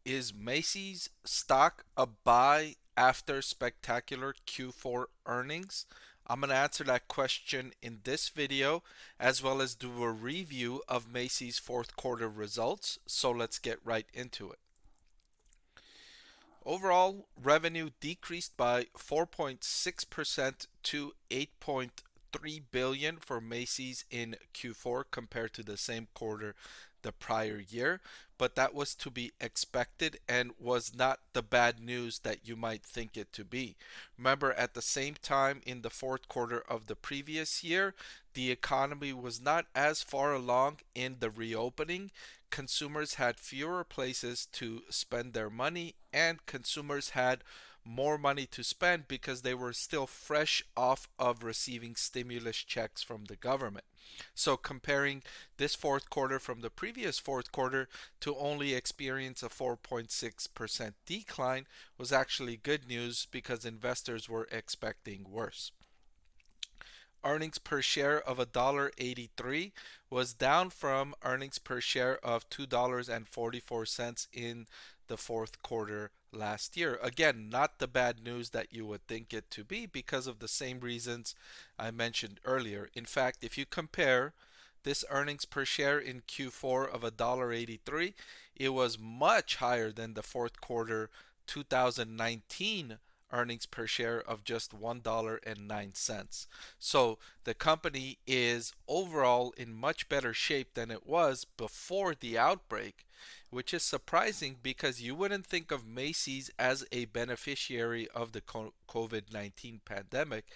Is Macy's stock a buy after spectacular Q4 earnings? I'm going to answer that question in this video as well as do a review of Macy's fourth quarter results. So let's get right into it. Overall, revenue decreased by 4.6% to 8.3 billion for Macy's in Q4 compared to the same quarter the prior year, but that was to be expected and was not the bad news that you might think it to be. Remember, at the same time in the fourth quarter of the previous year, the economy was not as far along in the reopening. Consumers had fewer places to spend their money, and consumers had more money to spend because they were still fresh off of receiving stimulus checks from the government. So comparing this fourth quarter from the previous fourth quarter to only experience a 4.6% decline was actually good news because investors were expecting worse. Earnings per share of $1.83 was down from earnings per share of $2.44 in the fourth quarter last year. Again, not the bad news that you would think it to be because of the same reasons I mentioned earlier. In fact, if you compare this earnings per share in Q4 of $1.83, it was much higher than the fourth quarter 2019 earnings per share of just $1.09. So the company is overall in much better shape than it was before the outbreak, which is surprising because you wouldn't think of Macy's as a beneficiary of the COVID 19 pandemic.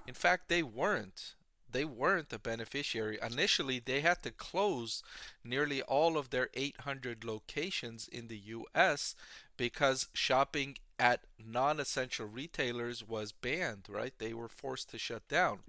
In fact, they weren't. They weren't a beneficiary. Initially, they had to close nearly all of their 800 locations in the US because shopping at non essential retailers was banned, right? They were forced to shut down.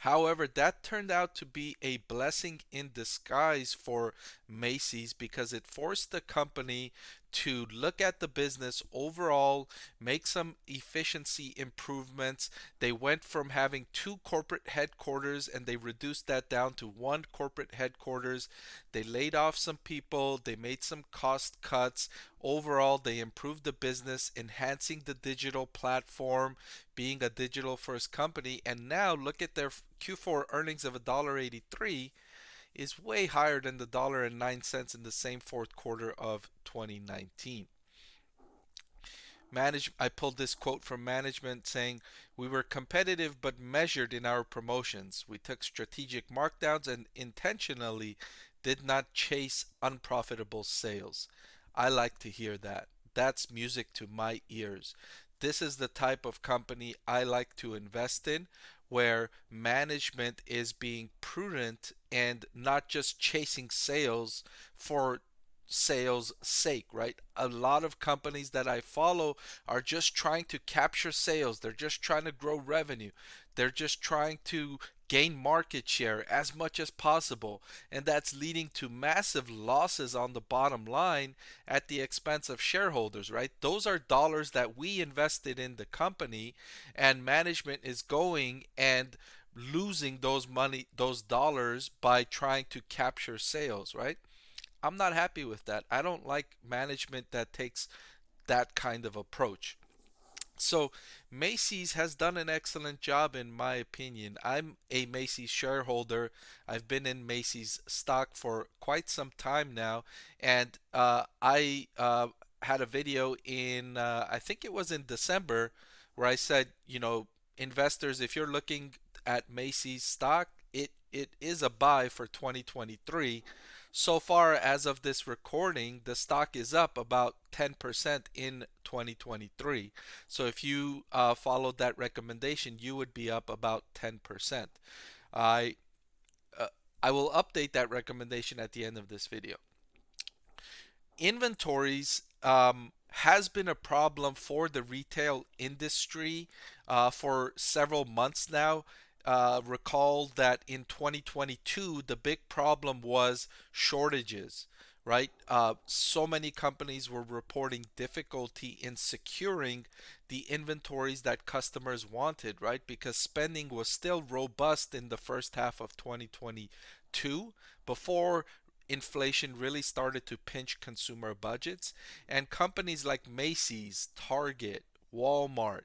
However, that turned out to be a blessing in disguise for Macy's because it forced the company to look at the business overall, make some efficiency improvements. They went from having two corporate headquarters and they reduced that down to one corporate headquarters. They laid off some people, they made some cost cuts. Overall, they improved the business, enhancing the digital platform, being a digital first company. And now look at their Q4 earnings of $1.83 is way higher than the $1.09 in the same fourth quarter of 2019. I pulled this quote from management saying, "We were competitive but measured in our promotions. We took strategic markdowns and intentionally did not chase unprofitable sales." I like to hear that. That's music to my ears. This is the type of company I like to invest in, where management is being prudent and not just chasing sales for sales sake, right? A lot of companies that I follow are just trying to capture sales. They're just trying to grow revenue. They're just trying to gain market share as much as possible. And that's leading to massive losses on the bottom line at the expense of shareholders, right? Those are dollars that we invested in the company, and management is going and losing those dollars by trying to capture sales, right? I'm not happy with that. I don't like management that takes that kind of approach. So Macy's has done an excellent job in my opinion. I'm a Macy's shareholder. I've been in Macy's stock for quite some time now, and I had a video in I think it was in December where I said, investors, if you're looking at Macy's stock, it is a buy for 2023. So far, as of this recording, the stock is up about 10% in 2023. So if you followed that recommendation, you would be up about 10%. I uh, I will update that recommendation at the end of this video. Inventories has been a problem for the retail industry for several months now. Recall that in 2022, the big problem was shortages, right? So many companies were reporting difficulty in securing the inventories that customers wanted, right? Because spending was still robust in the first half of 2022 before inflation really started to pinch consumer budgets, and companies like Macy's, Target, Walmart,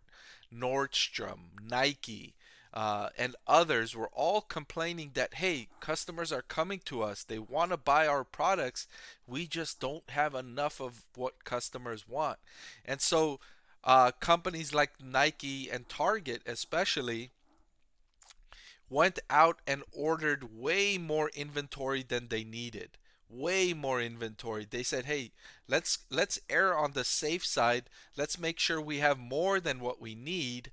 Nordstrom, Nike, and others were all complaining that, hey, customers are coming to us. They want to buy our products. We just don't have enough of what customers want. And so, companies like Nike and Target, especially, went out and ordered way more inventory than they needed. Way more inventory. They said, "Hey, let's err on the safe side. Let's make sure we have more than what we need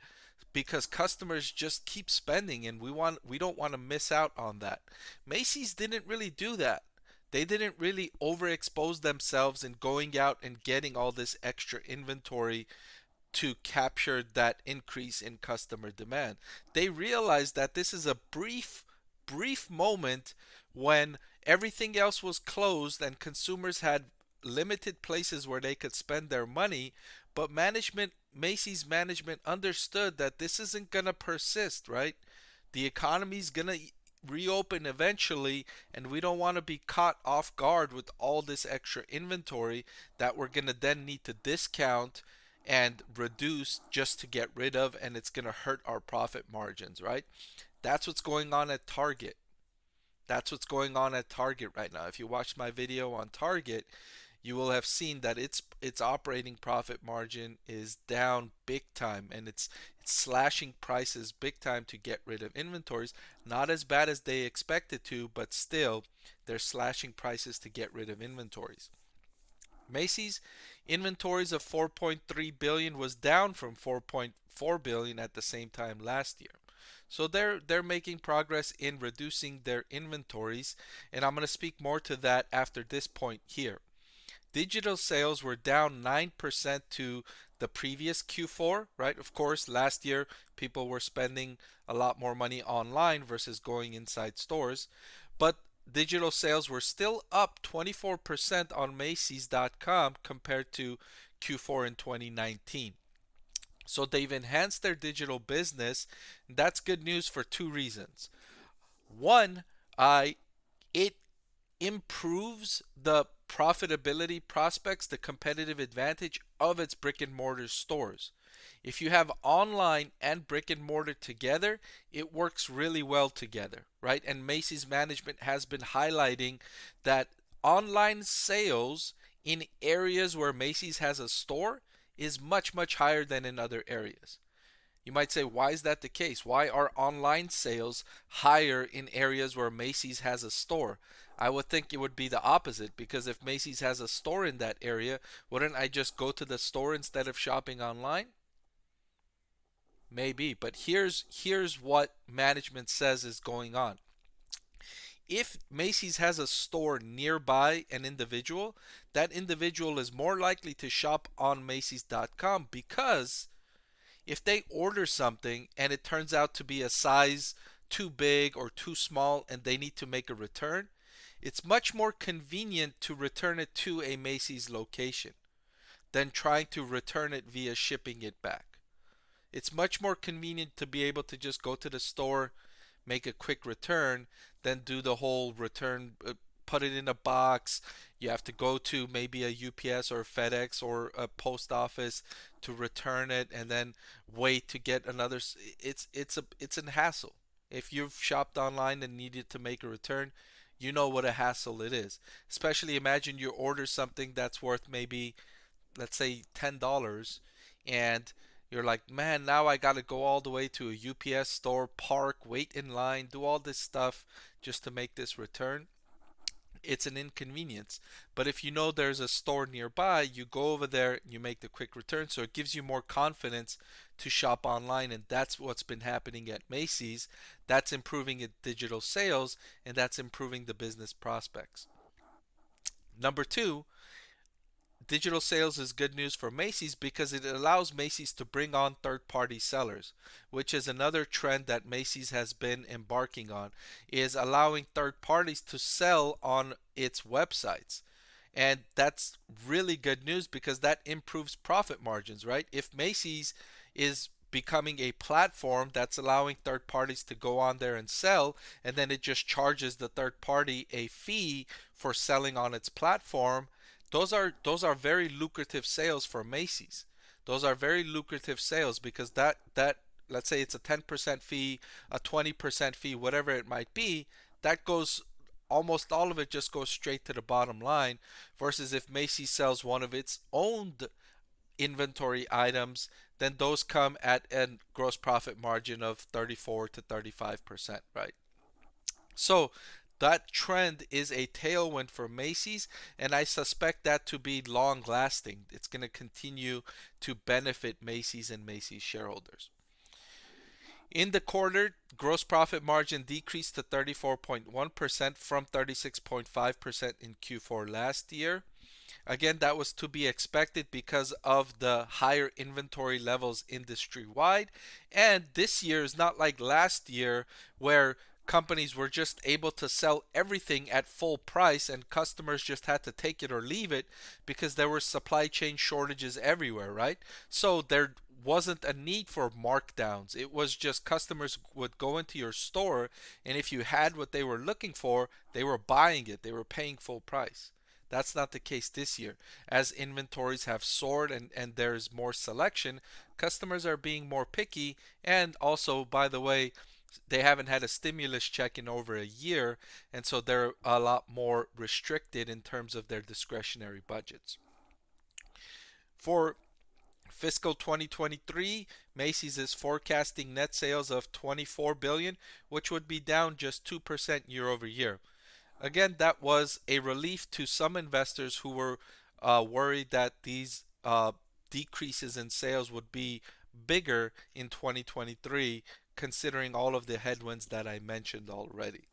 because customers just keep spending and we don't want to miss out on that." Macy's didn't really do that. They didn't really overexpose themselves in going out and getting all this extra inventory to capture that increase in customer demand. They realized that this is a brief moment when everything else was closed and consumers had limited places where they could spend their money, but Macy's management understood that this isn't going to persist, right? The economy's going to reopen eventually, and we don't want to be caught off guard with all this extra inventory that we're going to then need to discount and reduce just to get rid of, and it's going to hurt our profit margins, right? That's what's going on at Target. That's what's going on at Target right now. If you watched my video on Target, you will have seen that its operating profit margin is down big time, and it's slashing prices big time to get rid of inventories. Not as bad as they expected to, but still they're slashing prices to get rid of inventories. Macy's inventories of 4.3 billion was down from 4.4 billion at the same time last year. So they're making progress in reducing their inventories, and I'm going to speak more to that after this point here. Digital sales were down 9% to the previous Q4, right? Of course, last year people were spending a lot more money online versus going inside stores, but digital sales were still up 24% on Macy's.com compared to Q4 in 2019. So they've enhanced their digital business. That's good news for two reasons. One, it improves the profitability prospects, the competitive advantage of its brick and mortar stores. If you have online and brick and mortar together, it works really well together, right? And Macy's management has been highlighting that online sales in areas where Macy's has a store is much higher than in other areas. You might say, why is that the case? Why are online sales higher in areas where Macy's has a store? I would think it would be the opposite, because if Macy's has a store in that area, wouldn't I just go to the store instead of shopping online? Maybe, but here's what management says is going on. If Macy's has a store nearby an individual, that individual is more likely to shop on Macy's.com, because if they order something and it turns out to be a size too big or too small and they need to make a return, it's much more convenient to return it to a Macy's location than trying to return it via shipping it back. It's much more convenient to be able to just go to the store, make a quick return, than do the whole return, put it in a box. You have to go to maybe a UPS or FedEx or a post office to return it, and then wait to get another. It's a hassle. If you've shopped online and needed to make a return, you know what a hassle it is. Especially imagine you order something that's worth maybe, let's say, $10, and you're like, man, now I got to go all the way to a UPS store, park, wait in line, do all this stuff just to make this return. It's an inconvenience. But if you know there's a store nearby, you go over there, you make the quick return. So it gives you more confidence to shop online. And that's what's been happening at Macy's. That's improving its digital sales, and that's improving the business prospects. Number two, digital sales is good news for Macy's because it allows Macy's to bring on third-party sellers, which is another trend that Macy's has been embarking on, is allowing third parties to sell on its websites. And that's really good news because that improves profit margins, right? If Macy's is becoming a platform that's allowing third parties to go on there and sell, and then it just charges the third party a fee for selling on its platform. Those are very lucrative sales for Macy's. Those are very lucrative sales because that let's say it's a 10% fee, a 20% fee, whatever it might be, that goes, almost all of it just goes straight to the bottom line, versus if Macy's sells one of its own inventory items, then those come at a gross profit margin of 34 to 35%, right? So that trend is a tailwind for Macy's, and I suspect that to be long lasting. It's going to continue to benefit Macy's and Macy's shareholders. In the quarter, gross profit margin decreased to 34.1% from 36.5% in Q4 last year. Again, that was to be expected because of the higher inventory levels industry wide. And this year is not like last year where companies were just able to sell everything at full price and customers just had to take it or leave it because there were supply chain shortages everywhere, right? So there wasn't a need for markdowns. It was just customers would go into your store, and if you had what they were looking for, they were buying it. They were paying full price. That's not the case this year. As inventories have soared and there's more selection, customers are being more picky. And also, by the way, they haven't had a stimulus check in over a year, and so they're a lot more restricted in terms of their discretionary budgets. For fiscal 2023, Macy's is forecasting net sales of $24 billion, which would be down just 2% year over year. Again, that was a relief to some investors who were worried that these decreases in sales would be bigger in 2023, considering all of the headwinds that I mentioned already.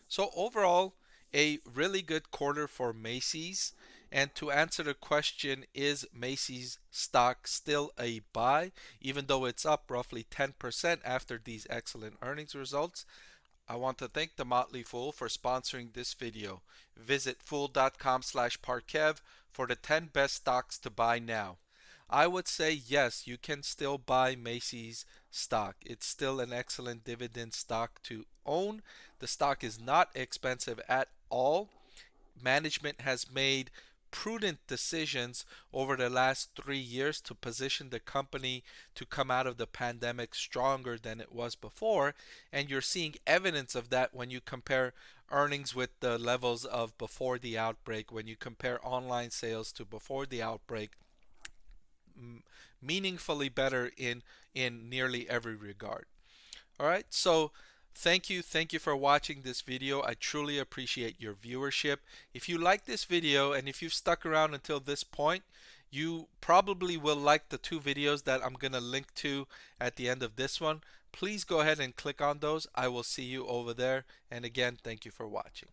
So overall, a really good quarter for Macy's. And to answer the question, is Macy's stock still a buy, even though it's up roughly 10% after these excellent earnings results? I want to thank the Motley Fool for sponsoring this video. Visit fool.com/parkev for the 10 best stocks to buy now. I would say yes, you can still buy Macy's stock. It's still an excellent dividend stock to own. The stock is not expensive at all. Management has made prudent decisions over the last 3 years to position the company to come out of the pandemic stronger than it was before. And you're seeing evidence of that when you compare earnings with the levels of before the outbreak, when you compare online sales to before the outbreak, meaningfully better in nearly every regard. All right, so thank you for watching this video. I truly appreciate your viewership. If you like this video and if you've stuck around until this point, you probably will like the two videos that I'm going to link to at the end of this one. Please go ahead and click on those. I will see you over there. And again, thank you for watching.